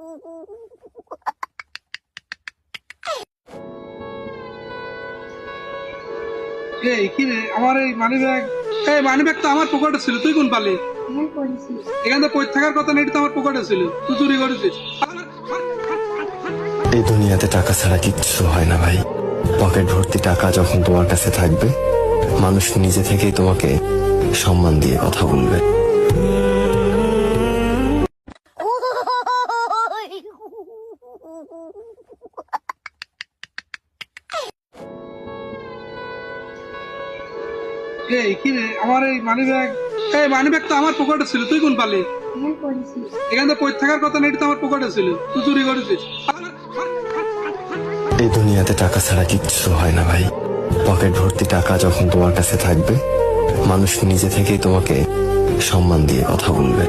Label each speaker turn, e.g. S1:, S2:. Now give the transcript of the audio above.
S1: এই কি রে, আমার এই মানি ব্যাগ তো আমার পকেটে ছিল, তুই কোন পালি? এখান থেকে পড়ে থাকার কথা নেই, তো আমার পকেটে ছিল, তুই চুরি করেছিস।
S2: এই দুনিয়াতে টাকা ছাড়া কিচ্ছু হয় না ভাই। পকেট ভর্তি টাকা যখন তোমার কাছে থাকবে, মানুষ নিজে থেকেই তোমাকে সম্মান দিয়ে কথা বলবে।
S1: এই কি রে, আমার এই মানি ব্যাগ তো আমার পকেটে ছিল, তুই কোন পালি? এখান থেকে পড়ে থাকার কথা নেই, তো আমার পকেটে ছিল, তুই চুরি করেছিস।
S2: এই দুনিয়াতে টাকা ছাড়া কিচ্ছু হয় না ভাই। পকেট ভর্তি টাকা যখন তোমার কাছে থাকবে, মানুষ নিজে থেকেই তোমাকে সম্মান দিয়ে কথা বলবে।